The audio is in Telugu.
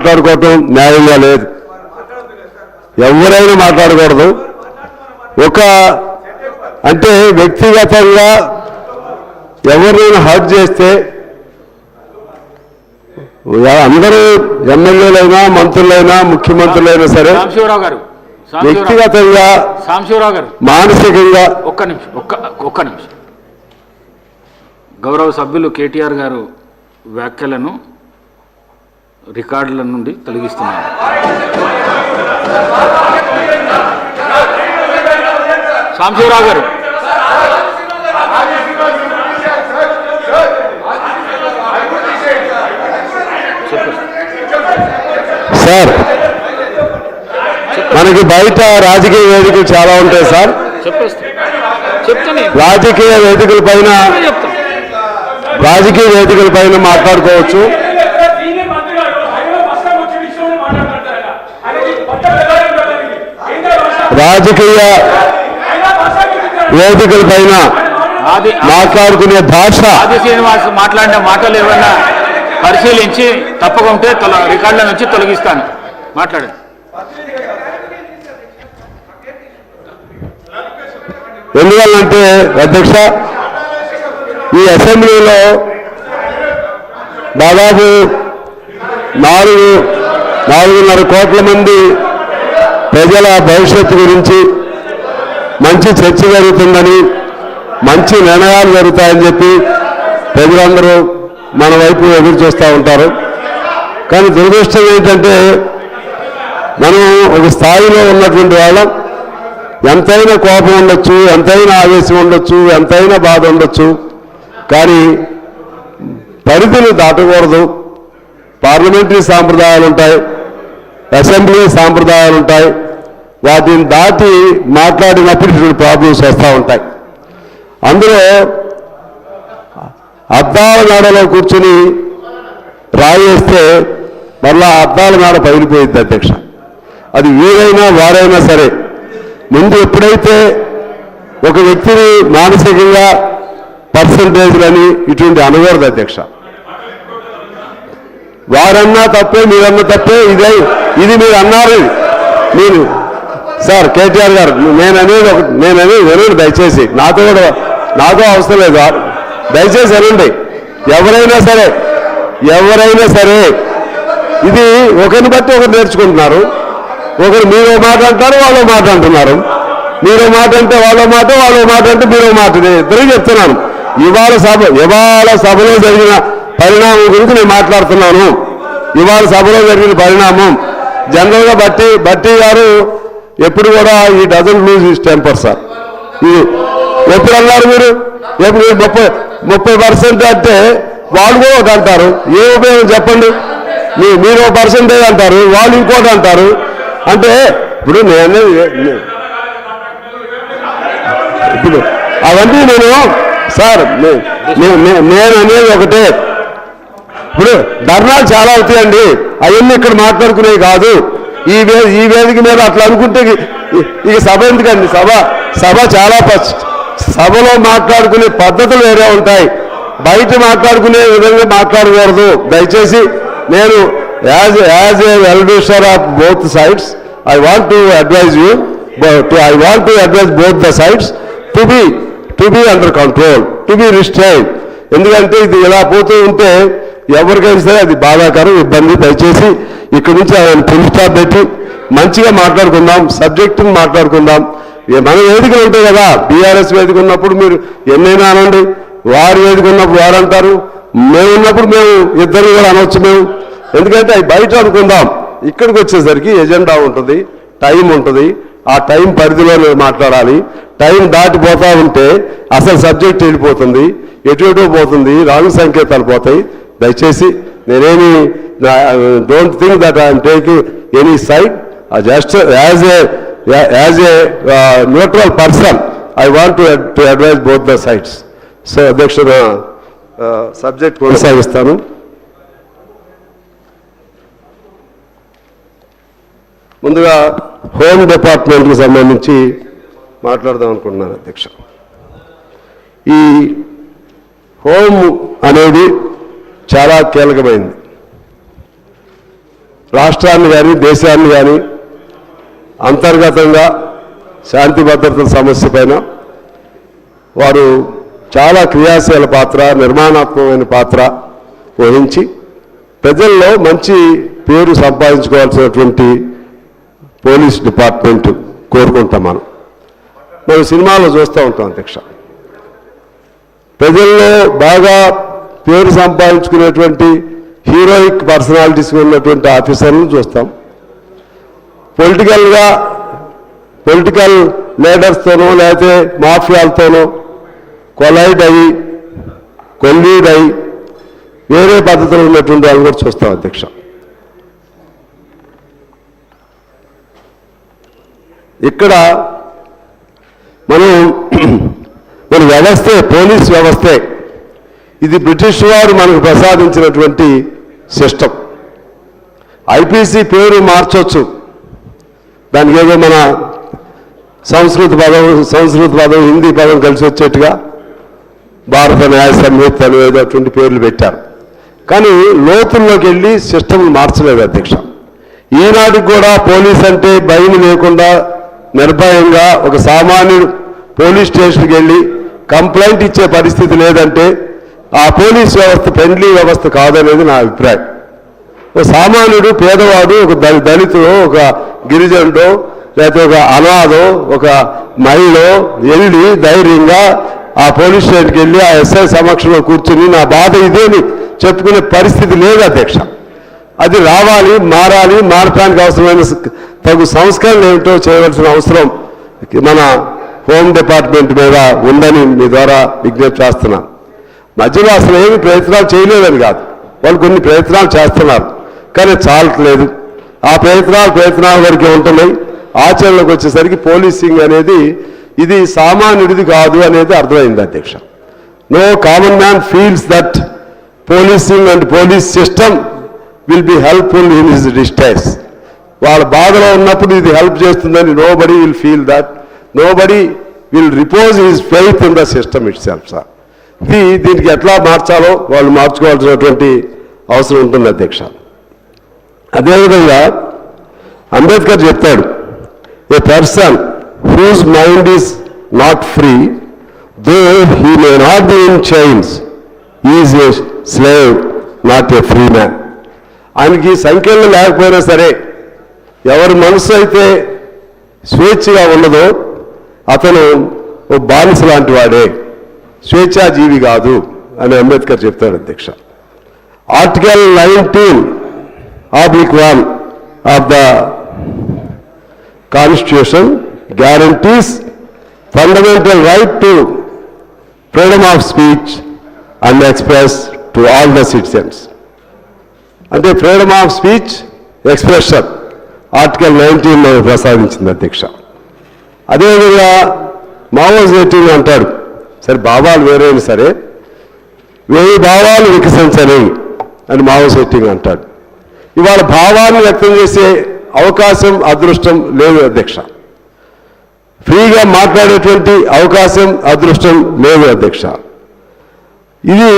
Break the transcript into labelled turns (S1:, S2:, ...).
S1: మాట్లాడుకోవటం న్యాయంగా లేదు. ఎవరైనా మాట్లాడకూడదు. ఒక అంటే వ్యక్తిగతంగా ఎవరినైనా హర్ట్ చేస్తే అందరూ ఎమ్మెల్యేలైనా మంత్రులైనా ముఖ్యమంత్రులైనా సరే వ్యక్తిగతంగా మానసికంగా
S2: ఒక్క నిమిషం గౌరవ సభ్యులు కేటీఆర్ గారు వ్యాఖ్యలను రికార్డుల నుండి తొలగిస్తున్నారు. సాంబశివరావు గారు
S1: సార్, మనకి బయట రాజకీయ వేదికలు చాలా ఉంటాయి సార్. రాజకీయ వేదికల పైన మాట్లాడుకోవచ్చు. రాజకీయ వేదికల పైన మాట్లాడుకునే భాష
S2: ఆది శ్రీనివాస్ మాట్లాడిన మాటలు ఏమైనా పరిశీలించి తప్పగా ఉంటే రికార్డుల నుంచి తొలగిస్తాను. మాట్లాడండి.
S1: ఎందువల్లంటే అధ్యక్ష, ఈ అసెంబ్లీలో దాదాపు 4.5 కోట్ల మంది ప్రజల భవిష్యత్తు గురించి మంచి చర్చ జరుగుతుందని, మంచి నిర్ణయాలు జరుగుతాయని చెప్పి ప్రజలందరూ మన వైపు ఎదురు చూస్తూ ఉంటారు. కానీ దురదృష్టం ఏంటంటే, మనం ఒక స్థాయిలో ఉన్నటువంటి వాళ్ళం ఎంతైనా కోపం ఉండొచ్చు, ఎంతైనా ఆవేశం ఉండొచ్చు, ఎంతైనా బాధ ఉండొచ్చు, కానీ పరిధిని దాటకూడదు. పార్లమెంటరీ సాంప్రదాయాలు ఉంటాయి, అసెంబ్లీ సాంప్రదాయాలు ఉంటాయి. వాటిని దాటి మాట్లాడినప్పుడు ఇటువంటి ప్రాబ్లమ్స్ వస్తూ ఉంటాయి. అందులో అద్దాల మేడలో కూర్చుని రాయేస్తే మళ్ళా అద్దాల మేడ పగిలిపోయింది అధ్యక్ష. అది వీరైనా వారైనా సరే ముందు ఎప్పుడైతే ఒక వ్యక్తిని మానసికంగా పర్సంటేజ్లని ఇటువంటి అనకూడదు అధ్యక్ష. వారన్నా తప్పే, మీరన్నా తప్పే. ఇది మీరు అన్నారు. నేను సార్ కేటీఆర్ గారు, నేననేది వినండి దయచేసి. నాతో అవసరం లేదు, దయచేసి వినండి. ఎవరైనా సరే ఇది ఒకరిని బట్టి ఒకరు నేర్చుకుంటున్నారు. ఒకరు మీరో మాట అంటారు, వాళ్ళో మాట అంటున్నారు. మీరో మాట అంటే వాళ్ళో మాట, వాళ్ళో మాట అంటే మీరో మాట. ఇద్దరు చెప్తున్నాను. ఇవాళ సభలో జరిగిన పరిణామం గురించి నేను మాట్లాడుతున్నాను. ఇవాళ సభలో జరిగిన పరిణామం జనరల్గా బట్టి గారు ఎప్పుడు కూడా ఈ doesn't lose his temper sir. ఇది ఎప్పుడు అన్నారు మీరు? ఎప్పుడు 30% అంటే వాళ్ళు కూడా ఒకటి అంటారు. ఏ ఉపయోగం చెప్పండి? మీరు 1% అంటారు, వాళ్ళు ఇంకోటి అంటారు. అంటే ఇప్పుడు ఇప్పుడు అవన్నీ సార్ నేను అనేది ఒకటే. ఇప్పుడు ధర్నాలు చాలా అవుతాయండి, అవన్నీ ఇక్కడ మాట్లాడుకునేవి కాదు. ఈ వేదిక మీద అట్లా అనుకుంటే ఇక సభ ఎందుకండి? సభ చాలా సభలో మాట్లాడుకునే పద్ధతులు వేరే ఉంటాయి, బయట మాట్లాడుకునే విధంగా మాట్లాడకూడదు. దయచేసి నేను as a well wisher of both sides I want to advise both the sides to be under control, to be restrained. ఎందుకంటే ఇది ఇలా పోతూ ఉంటే ఎవరికైనా సరే అది బాధాకరం, ఇబ్బంది. దయచేసి ఇక్కడి నుంచి ఆయన ఫుల్ స్టాప్ పెట్టి మంచిగా మాట్లాడుకుందాం, సబ్జెక్టుని మాట్లాడుకుందాం. మన వేదికలు ఉంటాయి కదా, బీఆర్ఎస్ వేదిక ఉన్నప్పుడు మీరు ఎన్నైనా అనండి, వారి వేదిక ఉన్నప్పుడు వారు అంటారు, మేము ఉన్నప్పుడు మేము ఇద్దరు కూడా అనవచ్చు మేము. ఎందుకంటే అవి బయట అనుకుందాం. ఇక్కడికి వచ్చేసరికి ఎజెండా ఉంటుంది, టైం ఉంటుంది. ఆ టైం పరిధిలో మాట్లాడాలి. టైం దాటిపోతూ ఉంటే అసలు సబ్జెక్ట్ వెళ్ళిపోతుంది, ఎటు పోతుంది, రాంగ్ సంకేతాలు పోతాయి. దయచేసి నేనేమి don't think that I'm taking any side. Just as a neutral person I want to advise both the sides. So అధ్యక్ష, సబ్జెక్ట్ కొనసాగిస్తాను. ముందుగా హోమ్ డిపార్ట్మెంట్కి సంబంధించి మాట్లాడదాం అనుకుంటున్నాను అధ్యక్ష. ఈ హోమ్ అనేది చాలా కీలకమైంది. రాష్ట్రాన్ని కానీ దేశాన్ని కానీ అంతర్గతంగా శాంతి భద్రతల సమస్య పైన వారు చాలా క్రియాశీల పాత్ర, నిర్మాణాత్మకమైన పాత్ర వహించి ప్రజల్లో మంచి పేరు సంపాదించుకోవాల్సినటువంటి పోలీస్ డిపార్ట్మెంట్ కోరుకుంటాం. మనం సినిమాలో చూస్తూ ఉంటాం అధ్యక్ష, ప్రజల్లో బాగా పేరు సంపాదించుకునేటువంటి హీరోయిక్ పర్సనాలిటీస్ ఉన్నటువంటి ఆఫీసర్లను చూస్తాం. పొలిటికల్ లీడర్స్తోనో లేకపోతే మాఫియాలతోనో కొలైడ్ అయ్యి వేరే పద్ధతులు ఉన్నటువంటి వాళ్ళు కూడా చూస్తాం అధ్యక్ష. ఇక్కడ మన వ్యవస్థే, పోలీస్ వ్యవస్థే, ఇది బ్రిటిష్ వారు మనకు ప్రసాదించినటువంటి సిస్టమ్. ఐపీసీ పేరు మార్చొచ్చు, దానికి ఏదో మన సంస్కృత పదం హిందీ పదం కలిసి వచ్చేట్టుగా భారత న్యాయ సంహిత అనేటువంటి పేర్లు పెట్టారు. కానీ లోతుల్లోకి వెళ్ళి సిస్టమ్ మార్చలేదు అధ్యక్ష. ఈనాటికి కూడా పోలీస్ అంటే భయం లేకుండా నిర్భయంగా ఒక సామాన్యుడు పోలీస్ స్టేషన్కి వెళ్ళి కంప్లైంట్ ఇచ్చే పరిస్థితి లేదంటే ఆ పోలీస్ వ్యవస్థ ఫ్రెండ్లీ వ్యవస్థ కాదనేది నా అభిప్రాయం. ఒక సామాన్యుడు, పేదవాడు, ఒక దళితుడో, ఒక గిరిజనుడో, లేకపోతే ఒక అనాథో, ఒక మహిళో వెళ్ళి ధైర్యంగా ఆ పోలీస్ స్టేషన్కి వెళ్ళి ఆ ఎస్ఐ సమక్షంలో కూర్చుని నా బాధ ఇదేని చెప్పుకునే పరిస్థితి లేదు అధ్యక్ష. అది రావాలి, మారాలి. మారటానికి అవసరమైన తగు సంస్కరణ ఏమిటో చేయవలసిన అవసరం మన హోమ్ డిపార్ట్మెంట్ మీద ఉందని మీ ద్వారా విజ్ఞప్తి చేస్తున్నాను. మధ్యలో అసలు ఏమి ప్రయత్నాలు చేయలేదని కాదు, వాళ్ళు కొన్ని ప్రయత్నాలు చేస్తున్నారు, కానీ చాలట్లేదు. ఆ ప్రయత్నాల వరకే ఉంటున్నాయి. ఆచరణలోకి వచ్చేసరికి పోలీసింగ్ అనేది ఇది సామాన్యుడిది కాదు అనేది అర్థమైంది అధ్యక్ష. No common man feels that policing and police system will be helpful in his distress. వాళ్ళ బాధలో ఉన్నప్పుడు ఇది హెల్ప్ చేస్తుందని nobody will feel that, nobody will repose his faith in the system itself. Sir, దీనికి ఎట్లా మార్చాలో వాళ్ళు మార్చుకోవాల్సినటువంటి అవసరం ఉంటుంది అధ్యక్ష. అదేవిధంగా అంబేద్కర్ చెప్తాడు, a person whose mind is not free though he may not be in chains is a slave not a free man. ఆయనకి సంఖ్యలు లేకపోయినా సరే ఎవరి మనసు అయితే స్వేచ్ఛగా ఉన్నదో అతను ఓ బానిస లాంటి వాడే, స్వేచ్ఛాజీవి కాదు అని అంబేద్కర్ చెప్తాడు అధ్యక్ష. Article 19(1) of the Constitution guarantees fundamental right to freedom of speech and express to all the citizens. అంటే freedom of speech, expression article 19 ప్రసాదించింది అధ్యక్ష. అదేవిధంగా మావో సెట్టింగ్ అంటాడు, సరే భావాలు వేరైనా సరే 1000 భావాలు వికసించని అని మావో సెట్టింగ్ అంటాడు. ఇవాళ భావాన్ని వ్యక్తం చేసే అవకాశం, అదృష్టం లేదు అధ్యక్ష. ఫ్రీగా మాట్లాడేటువంటి అవకాశం, అదృష్టం లేదు అధ్యక్ష. ఇది